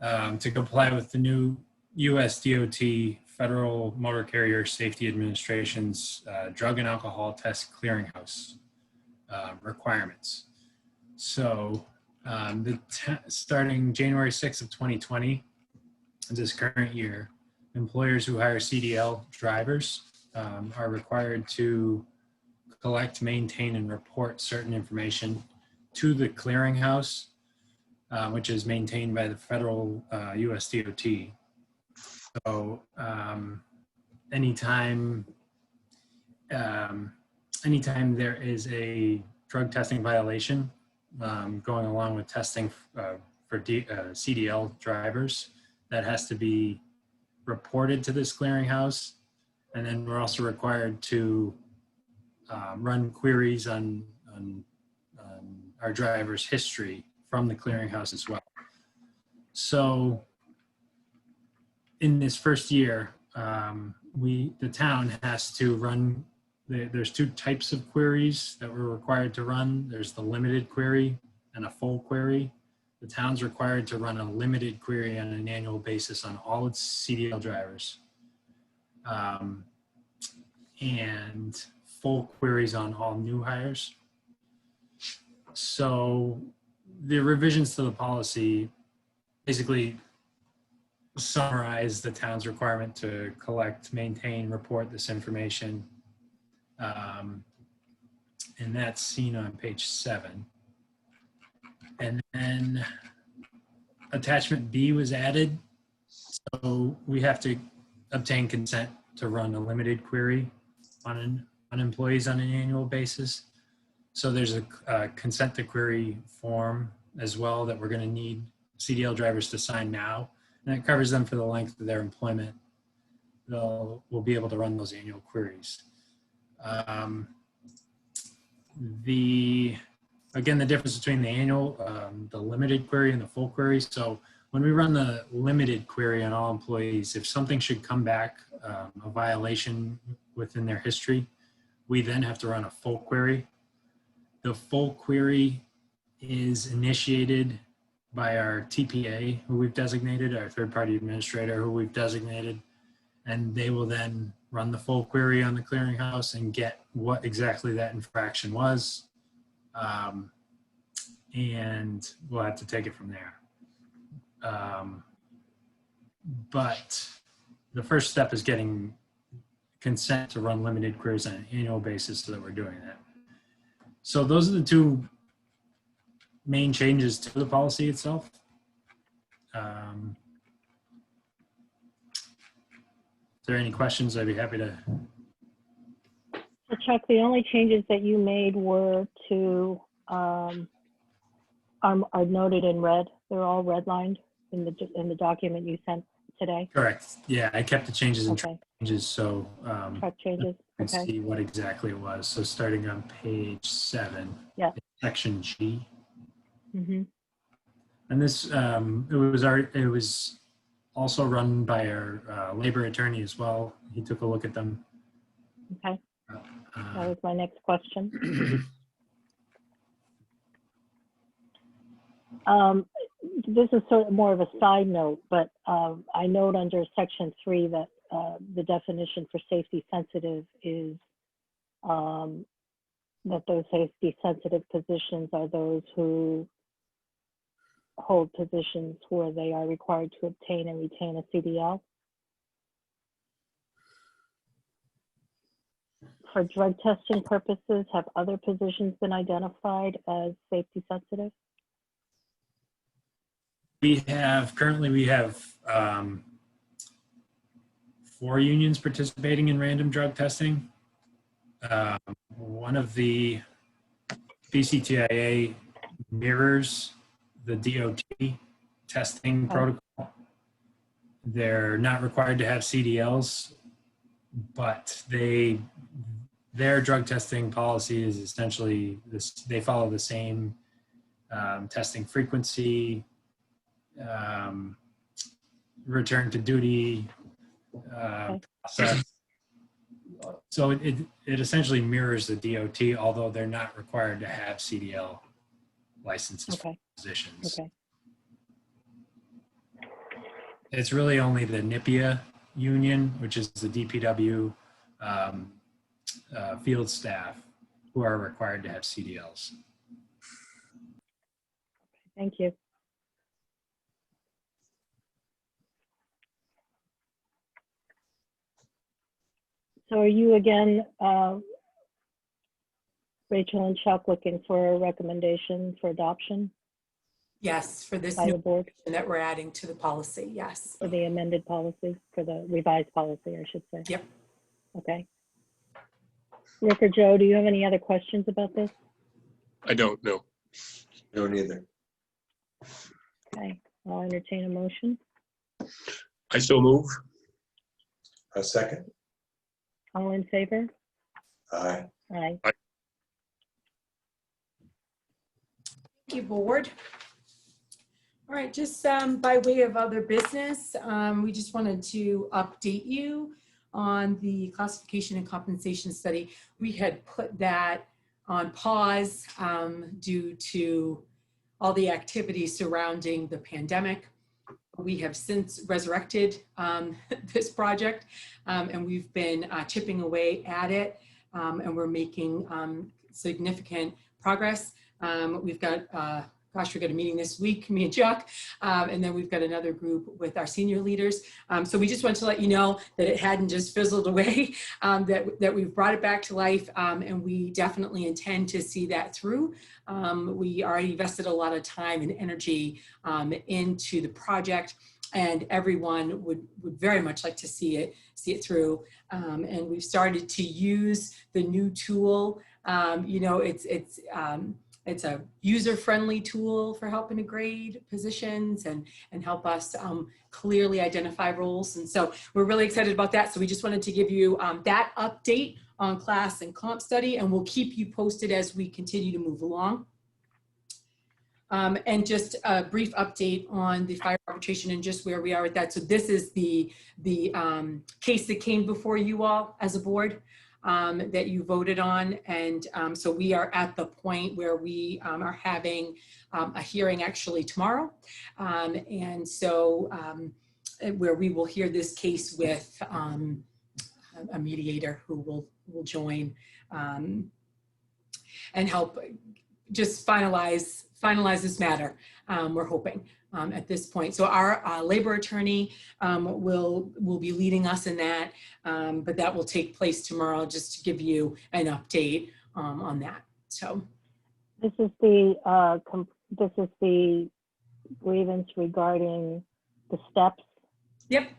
to comply with the new US DOT Federal Motor Carrier Safety Administration's drug and alcohol test clearinghouse requirements. So starting January 6th of 2020, this current year, employers who hire CDL drivers are required to collect, maintain, and report certain information to the clearinghouse, which is maintained by the federal US DOT. So anytime there is a drug testing violation going along with testing for CDL drivers, that has to be reported to this clearinghouse. And then we're also required to run queries on our driver's history from the clearinghouse as well. So in this first year, the town has to run, there's two types of queries that we're required to run. There's the limited query and a full query. The town's required to run a limited query on an annual basis on all its CDL drivers. And full queries on all new hires. So the revisions to the policy basically summarize the town's requirement to collect, maintain, report this information. And that's seen on page 7. And then attachment B was added. So we have to obtain consent to run a limited query on employees on an annual basis. So there's a consent to query form as well that we're going to need CDL drivers to sign now, and it covers them for the length of their employment. We'll be able to run those annual queries. Again, the difference between the annual, the limited query and the full query. So when we run the limited query on all employees, if something should come back, a violation within their history, we then have to run a full query. The full query is initiated by our TPA, who we've designated, our third-party administrator, who we've designated, and they will then run the full query on the clearinghouse and get what exactly that infraction was, and we'll have to take it from there. But the first step is getting consent to run limited queries on an annual basis so that we're doing that. So those are the two main changes to the policy itself. If there are any questions, I'd be happy to. So Chuck, the only changes that you made were to, are noted in red. They're all redlined in the document you sent today? Correct. Yeah, I kept the changes and Okay. changes so Track changes. you can Okay. see what exactly it was. So starting on page 7, Yeah. section G. Mm-hmm. And this, it was also run by our labor attorney as well. He took a look at them. Okay. That was my next question. This is sort of more of a side note, but I note under section 3 that the definition for safety sensitive is that those safety sensitive positions are those who hold positions where they are required to obtain and retain a CDL. For drug testing purposes, have other positions been identified as safety sensitive? Currently we have 4 unions participating in random drug testing. One of the BCTIA mirrors the DOT testing protocol. They're not required to have CDLs, but their drug testing policy is essentially this. They follow the same testing frequency, return to duty process. So it essentially mirrors the DOT, although they're not required to have CDL licenses for positions. Okay. It's really only the NIPIA union, which is the DPW field staff, who are required to have CDLs. Thank you. So are you again, Rachel and Chuck, looking for a recommendation for adoption Yes, for this by new the board, that we're adding to the policy, yes. for the amended policy, for the revised policy, I should say? Yep. Okay. Rick or Joe, do you have any other questions about this? I don't know. No, neither. Okay, I'll entertain a motion. I so move. A second? All in favor? Aye. Aye. Thank you, board. All right, just by way of other business, we just wanted to update you on the classification and compensation study. We had put that on pause due to all the activities surrounding the pandemic. We have since resurrected this project, and we've been chipping away at it, and we're making significant progress. We've got, gosh, we've got a meeting this week, me and Chuck, and then we've got another group with our senior leaders. So we just wanted to let you know that it hadn't just fizzled away, that we've brought it back to life, and we definitely intend to see that through. We already invested a lot of time and energy into the project, and everyone would very much like to see it through. And we've started to use the new tool. You know, it's a user-friendly tool for helping to grade positions and help us clearly identify roles. And so we're really excited about that. So we just wanted to give you that update on class and comp study, and we'll keep you posted as we continue to move along. And just a brief update on the fire arbitration and just where we are with that. So this is the case that came before you all as a board. That you voted on, and so we are at the point where we are having a hearing actually tomorrow, and so where we will hear this case with a mediator who will join and help just finalize this matter. We're hoping at this point. So our labor attorney will be leading us in that, but that will take place tomorrow, just to give you an update on that. So This is the grievance regarding the steps. yep,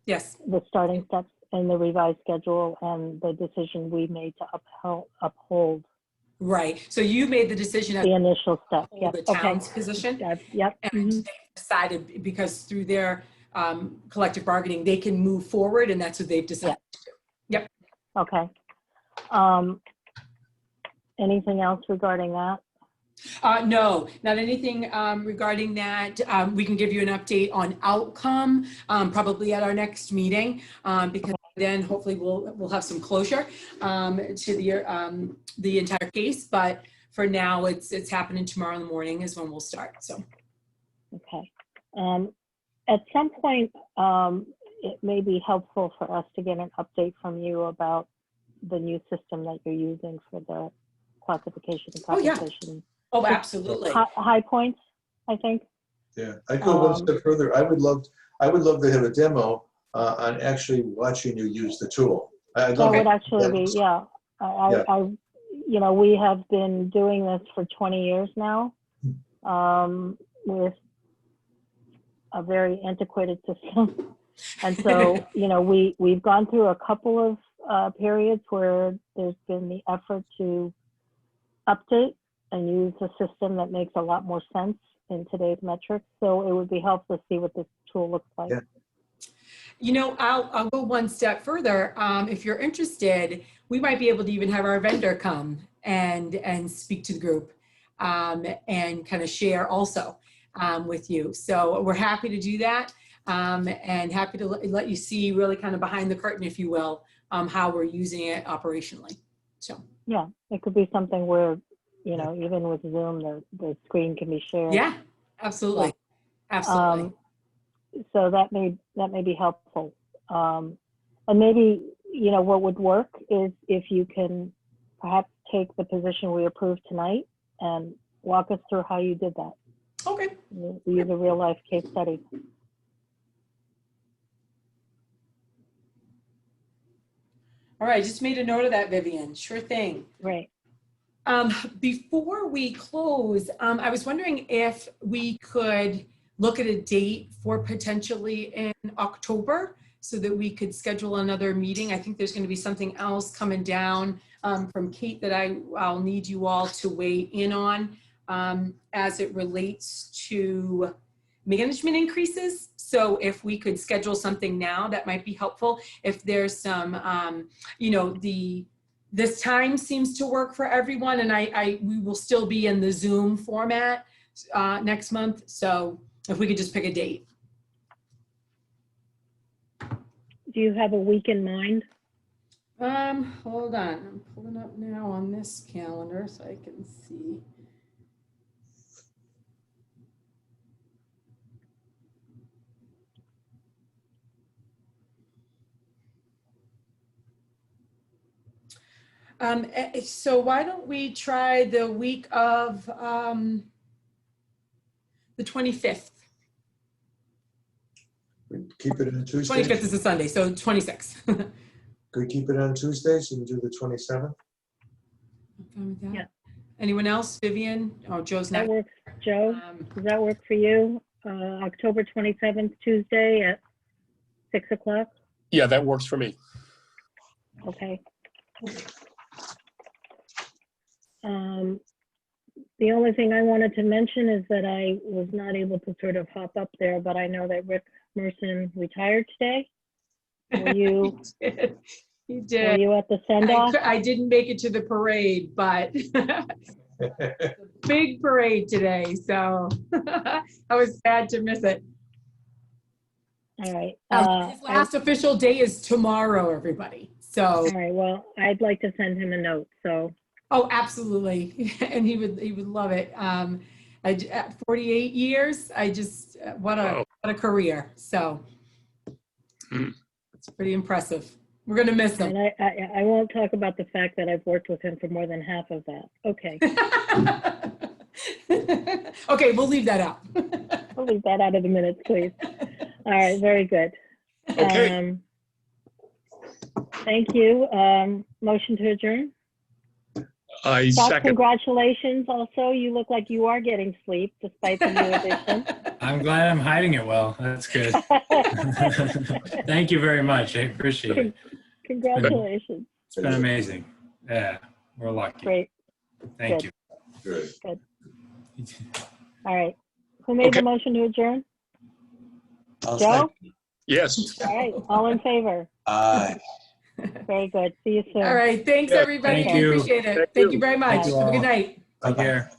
yes, The starting steps and the revised schedule and the decision we made to uphold right. So you made the decision at the initial step. Yep. the Okay. town's position. Yep. And they decided, because through their collective bargaining, they can move forward, and that's what they've decided to do. Yep. Okay. Anything else regarding that? No, not anything regarding that. We can give you an update on outcome probably at our next meeting, because then hopefully we'll have some closure to the entire case. But for now, it's happening tomorrow in the morning is when we'll start. So. Okay. At some point, it may be helpful for us to get an update from you about the new system that you're using for the classification and compensation. Oh, absolutely. High points, I think. Yeah, I'd go one step further. I would love to have a demo on actually watching you use the tool. That would actually be, yeah. You know, we have been doing this for 20 years now with a very antiquated system. And so, you know, we've gone through a couple of periods where there's been the effort to update and use a system that makes a lot more sense in today's metrics. So it would be helpful to see what this tool looks like. Yeah. You know, I'll go one step further. If you're interested, we might be able to even have our vendor come and speak to the group and kind of share also with you. So we're happy to do that and happy to let you see really kind of behind the curtain, if you will, how we're using it operationally. So yeah, it could be something where, you know, even with Zoom, the screen can be shared. yeah, absolutely. Yeah. Absolutely. so that may be helpful. And maybe, you know, what would work is if you can perhaps take the position we approved tonight and walk us through how you did that. Okay. We use a real life case study. All right, just made a note of that, Vivian. Sure thing. Right. Before we close, I was wondering if we could look at a date for potentially in October so that we could schedule another meeting. I think there's going to be something else coming down from Kate that I'll need you all to weigh in on as it relates to management increases. So if we could schedule something now, that might be helpful. If there's some, you know, this time seems to work for everyone, and we will still be in the Zoom format next month. So if we could just pick a date. Do you have a week in mind? Hold on, I'm pulling up now on this calendar so I can see. So why don't we try the week of the 25th? Keep it on Tuesdays? 25th is a Sunday, so 26th. Could we keep it on Tuesdays and do the 27th? Okay with that? Yeah. Anyone else? Vivian? Oh, Joe's That not. works, Joe? Does that work for you? October 27th, Tuesday at 6 o'clock? Yeah, that works for me. Okay. The only thing I wanted to mention is that I was not able to sort of hop up there, but I know that Rick Merson retired today. Were you, He were did. you at the send-off? I didn't make it to the parade, but big parade today, so I was sad to miss it. All right. His last official day is tomorrow, everybody. So, All right, well, I'd like to send him a note, so. oh, absolutely, and he would love it. At 48 years, I just what a career. So it's pretty impressive. We're gonna miss him. And I won't talk about the fact that I've worked with him for more than half of that. Okay, Okay, we'll leave that out. we'll leave that out of the minutes, please. All right, very good. Okay. Thank you. Motion to adjourn. I Scott, second. congratulations also. You look like you are getting sleep despite the new addition. I'm glad I'm hiding it well. That's good. Thank you very much. I appreciate it. Congratulations. It's been amazing. Yeah, we're lucky. Great. Thank Good. you. Good. All right. Who made Okay. the motion to adjourn? I'll Joe? second. Yes. All right. All in favor? Aye. Very good. See you soon. All right, thanks Yeah, everybody. thank you. Appreciate it. Thank Thank you. you very much. Thank you Have a all. good night. Take care.